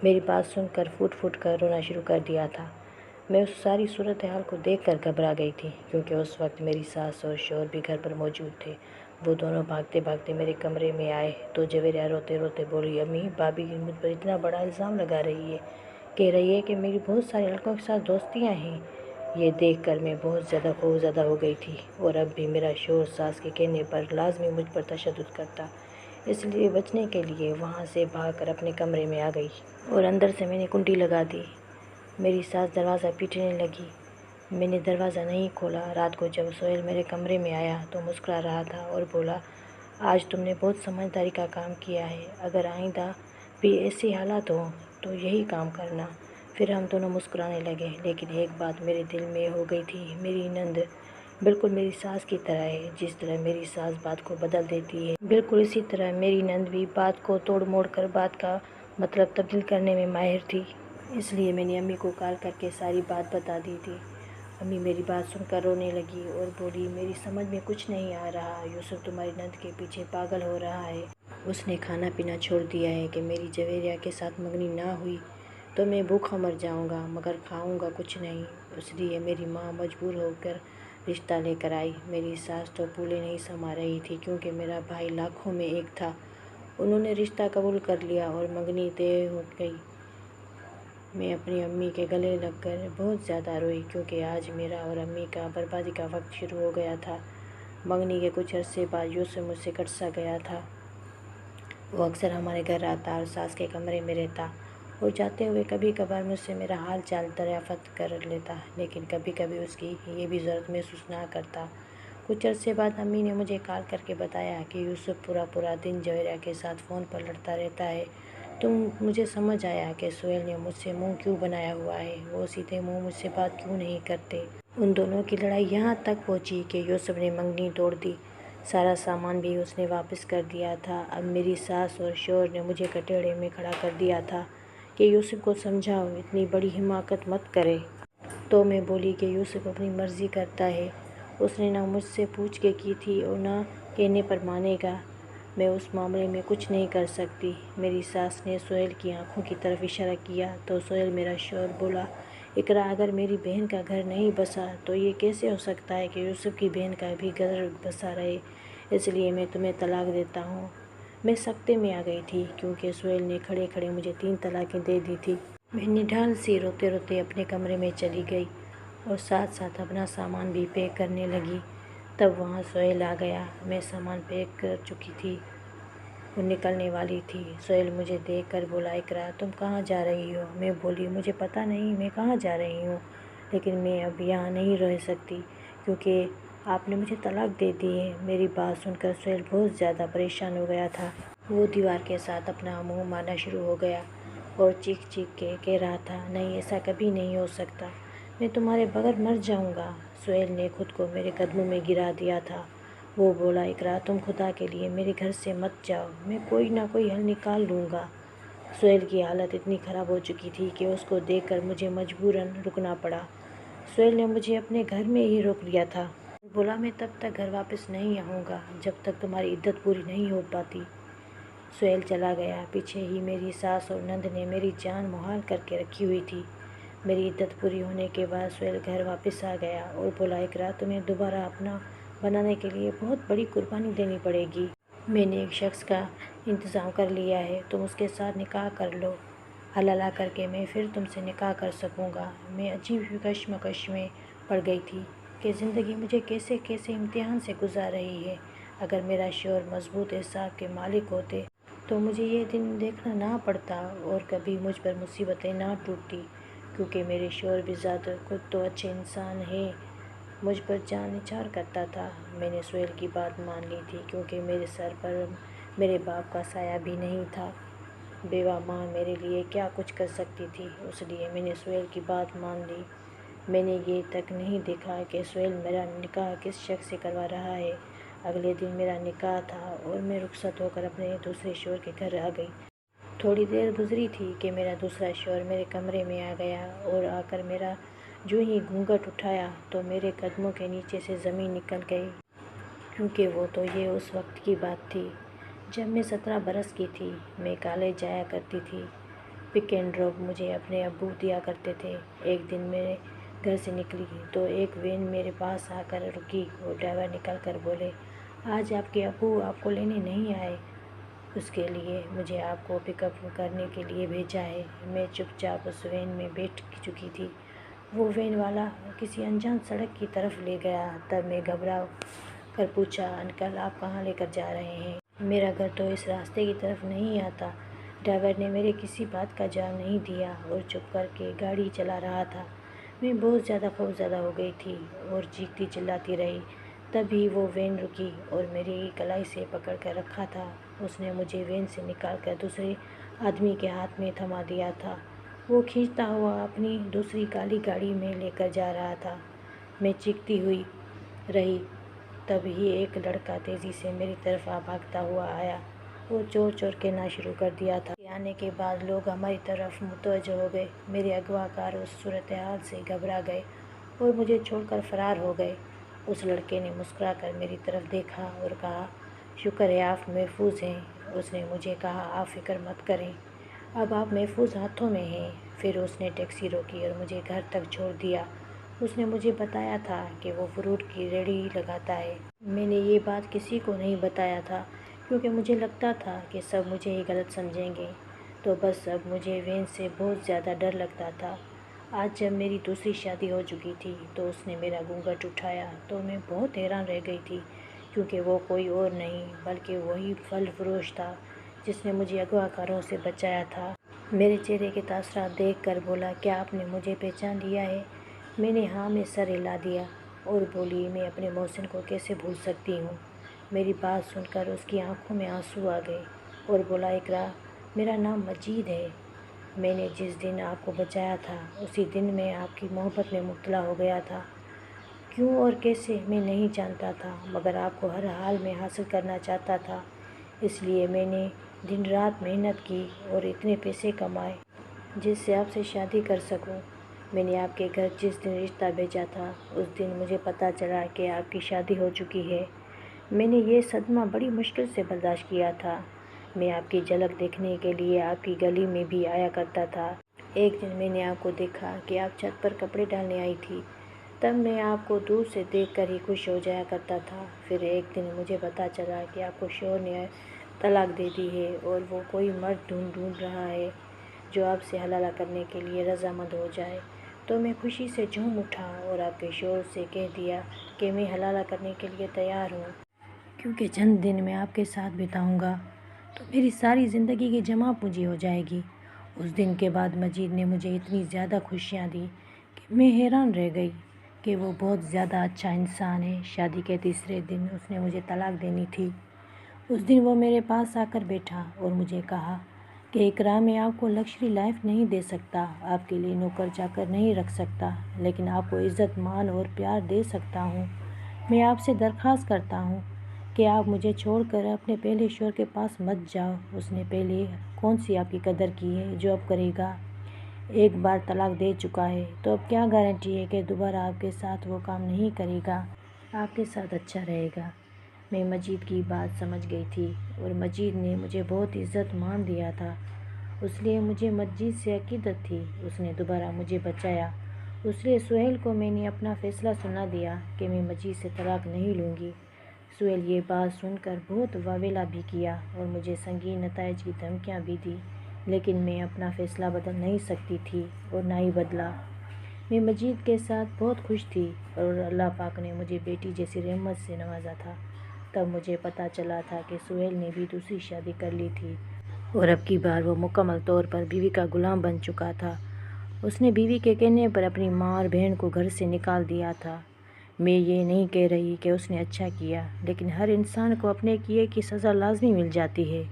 میری بات سن کر پھوٹ پھوٹ کر رونا شروع کر دیا تھا۔ میں اس ساری صورتحال کو دیکھ کر گھبرا گئی تھی، کیونکہ اس وقت میری ساس اور شوہر بھی گھر پر موجود تھے۔ وہ دونوں بھاگتے بھاگتے میرے کمرے میں آئے تو جویریہ روتے روتے بولی، امی، بھابھی مجھ پر اتنا بڑا الزام لگا رہی ہے، کہہ رہی ہے کہ میری بہت سارے لڑکوں کے ساتھ دوستیاں ہیں۔ یہ دیکھ کر میں بہت زیادہ خوفزدہ ہو گئی تھی، اور اب بھی میرا شوہر ساس کے کہنے پر لازمی مجھ پر تشدد کرتا، اس لیے بچنے کے لیے وہاں سے بھاگ کر اپنے کمرے میں آ گئی، اور اندر سے میں نے کنڈی لگا دی۔ میری ساس دروازہ پیٹنے لگی۔ میں نے دروازہ نہیں کھولا۔ رات کو جب سہیل میرے کمرے میں آیا تو مسکرا رہا تھا اور بولا، آج تم نے بہت سمجھداری کا کام کیا ہے، اگر آئندہ بھی ایسے حالات ہوں تو یہی کام کرنا۔ پھر ہم دونوں مسکرانے لگے، لیکن ایک بات میرے دل میں ہو گئی تھی، میری نند بالکل میری ساس کی طرح ہے۔ جس طرح میری ساس بات کو بدل دیتی ہے، بالکل اسی طرح میری نند بھی بات کو توڑ موڑ کر بات کا مطلب تبدیل کرنے میں ماہر تھی۔ اس لیے میں نے امی کو کال کر کے ساری بات بتا دی تھی۔ امی میری بات سن کر رونے لگی اور بولی، میری سمجھ میں کچھ نہیں آ رہا، یوسف تمہاری نند کے پیچھے پاگل ہو رہا ہے۔ اس نے کھانا پینا چھوڑ دیا ہے کہ میری جویریہ کے ساتھ منگنی نہ ہوئی تو میں بھوکا مر جاؤں گا، مگر کھاؤں گا کچھ نہیں۔ اس لیے میری ماں مجبور ہو کر رشتہ لے کر آئی۔ میری ساس تو پھولے نہیں سما رہی تھی، کیونکہ میرا بھائی لاکھوں میں ایک تھا۔ انہوں نے رشتہ قبول کر لیا اور منگنی طے ہو گئی۔ میں اپنی امی کے گلے لگ کر بہت زیادہ روئی، کیونکہ آج میرا اور امی کا بربادی کا وقت شروع ہو گیا تھا۔ منگنی کے کچھ عرصے بعد یوسف مجھ سے کٹ سا گیا تھا۔ وہ اکثر ہمارے گھر آتا اور ساس کے کمرے میں رہتا، اور جاتے ہوئے کبھی کبھار مجھ سے میرا حال چال دریافت کر لیتا، لیکن کبھی کبھی اس کی یہ بھی ضرورت محسوس نہ کرتا۔ کچھ عرصے بعد امی نے مجھے کال کر کے بتایا کہ یوسف پورا دن جویریہ کے ساتھ فون پر لڑتا رہتا ہے۔ تو مجھے سمجھ آیا کہ سہیل نے مجھ سے منہ کیوں بنایا ہوا ہے، وہ سیدھے منہ مجھ سے بات کیوں نہیں کرتے۔ ان دونوں کی لڑائی یہاں تک پہنچی کہ یوسف نے منگنی توڑ دی، سارا سامان بھی اس نے واپس کر دیا تھا۔ اب میری ساس اور شوہر نے مجھے کٹہرے میں کھڑا کر دیا تھا کہ یوسف کو سمجھاؤ، اتنی بڑی حماقت مت کرے۔ تو میں بولی کہ یوسف اپنی مرضی کرتا ہے، اس نے نہ مجھ سے پوچھ کے کی تھی اور نہ کہنے پر مانے گا، میں اس معاملے میں کچھ نہیں کر سکتی۔ میری ساس نے سہیل کی آنکھوں کی طرف اشارہ کیا تو سہیل میرا شوہر بولا، اقرا، اگر میری بہن کا گھر نہیں بسا تو یہ کیسے ہو سکتا ہے کہ یوسف کی بہن کا بھی گھر بسا رہے، اس لیے میں تمہیں طلاق دیتا ہوں۔ میں سکتے میں آ گئی تھی، کیونکہ سہیل نے کھڑے کھڑے مجھے 3 طلاقیں دے دی تھی۔ میں نڈال سی روتے روتے اپنے کمرے میں چلی گئی اور ساتھ ساتھ اپنا سامان بھی پیک کرنے لگی۔ تب وہاں سہیل آ گیا۔ میں سامان پیک کر چکی تھی اور نکلنے والی تھی۔ سہیل مجھے دیکھ کر بولا، اقرا، تم کہاں جا رہی ہو؟ میں بولی، مجھے پتہ نہیں میں کہاں جا رہی ہوں، لیکن میں اب یہاں نہیں رہ سکتی، کیونکہ آپ نے مجھے طلاق دے دی ہے۔ میری بات سن کر سہیل بہت زیادہ پریشان ہو گیا تھا۔ وہ دیوار کے ساتھ اپنا منہ مارنا شروع ہو گیا اور چیخ چیخ کے کہہ رہا تھا، نہیں، ایسا کبھی نہیں ہو سکتا، میں تمہارے بغیر مر جاؤں گا۔ سہیل نے خود کو میرے قدموں میں گرا دیا تھا۔ وہ بولا، اقرا، تم خدا کے لیے میرے گھر سے مت جاؤ، میں کوئی نہ کوئی حل نکال لوں گا۔ سہیل کی حالت اتنی خراب ہو چکی تھی کہ اس کو دیکھ کر مجھے مجبوراً رکنا پڑا۔ سہیل نے مجھے اپنے گھر میں ہی روک لیا تھا۔ بولا، میں تب تک گھر واپس نہیں آؤں گا جب تک تمہاری عدت پوری نہیں ہو پاتی۔ سہیل چلا گیا۔ پیچھے ہی میری ساس اور نند نے میری جان محال کر کے رکھی ہوئی تھی۔ میری عدت پوری ہونے کے بعد سہیل گھر واپس آ گیا اور بولا، اقرا، تمہیں دوبارہ اپنا بنانے کے لیے بہت بڑی قربانی دینی پڑے گی۔ میں نے ایک شخص کا انتظام کر لیا ہے، تم اس کے ساتھ نکاح کر لو، حلالہ کر کے میں پھر تم سے نکاح کر سکوں گا۔ میں عجیب کشمکش میں پڑ گئی تھی کہ زندگی مجھے کیسے کیسے امتحان سے گزار رہی ہے۔ اگر میرا شوہر مضبوط اعصاب کے مالک ہوتے تو مجھے یہ دن دیکھنا نہ پڑتا اور کبھی مجھ پر مصیبتیں نہ ٹوٹتی، کیونکہ میرے شوہر بھی ذات خود تو اچھے انسان ہیں، مجھ پر جان نثار کرتا تھا۔ میں نے سہیل کی بات مان لی تھی، کیونکہ میرے سر پر میرے باپ کا سایہ بھی نہیں تھا۔ بیوہ ماں میرے لیے کیا کچھ کر سکتی تھی، اس لیے میں نے سہیل کی بات مان لی۔ میں نے یہ تک نہیں دیکھا کہ سہیل میرا نکاح کس شخص سے کروا رہا ہے۔ اگلے دن میرا نکاح تھا اور میں رخصت ہو کر اپنے دوسرے شوہر کے گھر آ گئی۔ تھوڑی دیر گزری تھی کہ میرا دوسرا شوہر میرے کمرے میں آ گیا اور آ کر میرا جو ہی گھونگھٹ اٹھایا تو میرے قدموں کے نیچے سے زمین نکل گئی، کیونکہ وہ تو یہ اس وقت کی بات تھی جب میں 17 برس کی تھی۔ میں کالج جایا کرتی تھی۔ پک اینڈ ڈراپ مجھے اپنے ابو دیا کرتے تھے۔ ایک دن میرے گھر سے نکلی تو ایک وین میرے پاس آ کر رکی اور ڈرائیور نکل کر بولے، آج آپ کے ابو آپ کو لینے نہیں آئے، اس کے لیے مجھے آپ کو پک اپ کرنے کے لیے بھیجا ہے۔ میں چپ چاپ اس وین میں بیٹھ چکی تھی۔ وہ وین والا کسی انجان سڑک کی طرف لے گیا۔ تب میں گھبرا کر پوچھا، انکل آپ کہاں لے کر جا رہے ہیں؟ میرا گھر تو اس راستے کی طرف نہیں آتا۔ ڈرائیور نے میرے کسی بات کا جواب نہیں دیا اور چپ کر کے گاڑی چلا رہا تھا۔ میں بہت زیادہ خوفزدہ ہو گئی تھی اور چیختی چلاتی رہی۔ تبھی وہ وین رکی اور میری کلائی سے پکڑ کر رکھا تھا۔ اس نے مجھے وین سے نکال کر دوسرے آدمی کے ہاتھ میں تھما دیا تھا۔ وہ کھینچتا ہوا اپنی دوسری کالی گاڑی میں لے کر جا رہا تھا۔ میں چیختی ہوئی رہی۔ تب ہی ایک لڑکا تیزی سے میری طرف بھاگتا ہوا آیا اور چور چور کہنا شروع کر دیا تھا۔ اس کے آنے کے بعد لوگ ہماری طرف متوجہ ہو گئے۔ میرے اغوا کار اس صورتحال سے گھبرا گئے اور مجھے چھوڑ کر فرار ہو گئے۔ اس لڑکے نے مسکرا کر میری طرف دیکھا اور کہا، شکر ہے آپ محفوظ ہیں۔ اس نے مجھے کہا، آپ فکر مت کریں، اب آپ محفوظ ہاتھوں میں ہیں۔ پھر اس نے ٹیکسی روکی اور مجھے گھر تک چھوڑ دیا۔ اس نے مجھے بتایا تھا کہ وہ فروٹ کی ریہڑی لگاتا ہے۔ میں نے یہ بات کسی کو نہیں بتایا تھا کیونکہ مجھے لگتا تھا کہ سب مجھے ہی غلط سمجھیں گے۔ تو بس اب مجھے وین سے بہت زیادہ ڈر لگتا تھا۔ آج جب میری دوسری شادی ہو چکی تھی تو اس نے میرا گھونگھٹ اٹھایا تو میں بہت حیران رہ گئی تھی کیونکہ وہ کوئی اور نہیں بلکہ وہی پھل فروش تھا جس نے مجھے اغوا کاروں سے بچایا تھا۔ میرے چہرے کے تاثرات دیکھ کر بولا، کیا آپ نے مجھے پہچان لیا ہے؟ میں نے ہاں میں سر ہلا دیا اور بولی، میں اپنے محسن کو کیسے بھول سکتی ہوں؟ میری بات سن کر اس کی آنکھوں میں آنسو آ گئے اور بولا، اقرا میرا نام مجید ہے۔ میں نے جس دن آپ کو بچایا تھا اسی دن میں آپ کی محبت میں مبتلا ہو گیا تھا۔ کیوں اور کیسے میں نہیں جانتا تھا مگر آپ کو ہر حال میں حاصل کرنا چاہتا تھا۔ اس لیے میں نے دن رات محنت کی اور اتنے پیسے کمائے جس سے آپ سے شادی کر سکوں۔ میں نے آپ کے گھر جس دن رشتہ بھیجا تھا اس دن مجھے پتہ چلا کہ آپ کی شادی ہو چکی ہے۔ میں نے یہ صدمہ بڑی مشکل سے برداشت کیا تھا۔ میں آپ کی جھلک دیکھنے کے لیے آپ کی گلی میں بھی آیا کرتا تھا۔ ایک دن میں نے آپ کو دیکھا کہ آپ چھت پر کپڑے ڈالنے آئی تھی۔ تب میں آپ کو دور سے دیکھ کر ہی خوش ہو جایا کرتا تھا۔ پھر ایک دن مجھے پتہ چلا کہ آپ کو شوہر نے طلاق دے دی ہے اور وہ کوئی مرد ڈھونڈ رہا ہے جو آپ سے حلالہ کرنے کے لیے رضامند ہو جائے۔ تو میں خوشی سے جھوم اٹھا اور آپ کے شوہر سے کہہ دیا کہ میں حلالہ کرنے کے لیے تیار ہوں، کیونکہ چند دن میں آپ کے ساتھ بتاؤں گا تو میری ساری زندگی کی جمع پونجی ہو جائے گی۔ اس دن کے بعد مجید نے مجھے اتنی زیادہ خوشیاں دی کہ میں حیران رہ گئی کہ وہ بہت زیادہ اچھا انسان ہے۔ شادی کے تیسرے دن اس نے مجھے طلاق دینی تھی۔ اس دن وہ میرے پاس آ کر بیٹھا اور مجھے کہا کہ اقرا میں آپ کو لگژری لائف نہیں دے سکتا، آپ کے لیے نوکر چاکر نہیں رکھ سکتا، لیکن آپ کو عزت مان اور پیار دے سکتا ہوں۔ میں آپ سے درخواست کرتا ہوں کہ آپ مجھے چھوڑ کر اپنے پہلے شوہر کے پاس مت جاؤ۔ اس نے پہلے کون سی آپ کی قدر کی ہے جو اب کرے گا؟ ایک بار طلاق دے چکا ہے تو اب کیا گارنٹی ہے کہ دوبارہ آپ کے ساتھ وہ کام نہیں کرے گا، آپ کے ساتھ اچھا رہے گا۔ میں مجید کی بات سمجھ گئی تھی اور مجید نے مجھے بہت عزت مان دیا تھا، اس لیے مجھے مجید سے عقیدت تھی۔ اس نے دوبارہ مجھے بچایا، اس لیے سہیل کو میں نے اپنا فیصلہ سنا دیا کہ میں مجید سے طلاق نہیں لوں گی۔ سہیل یہ بات سن کر بہت واویلا بھی کیا اور مجھے سنگین نتائج کی دھمکیاں بھی دی، لیکن میں اپنا فیصلہ بدل نہیں سکتی تھی اور نہ ہی بدلا۔ میں مجید کے ساتھ بہت خوش تھی اور اللہ پاک نے مجھے بیٹی جیسی رحمت سے نوازا تھا۔ تب مجھے پتہ چلا تھا کہ سہیل نے بھی دوسری شادی کر لی تھی اور اب کی بار وہ مکمل طور پر بیوی کا غلام بن چکا تھا۔ اس نے بیوی کے کہنے پر اپنی ماں اور بہن کو گھر سے نکال دیا تھا۔ میں یہ نہیں کہہ رہی کہ اس نے اچھا کیا، لیکن ہر انسان کو اپنے کیے کی سزا لازمی مل جاتی ہے۔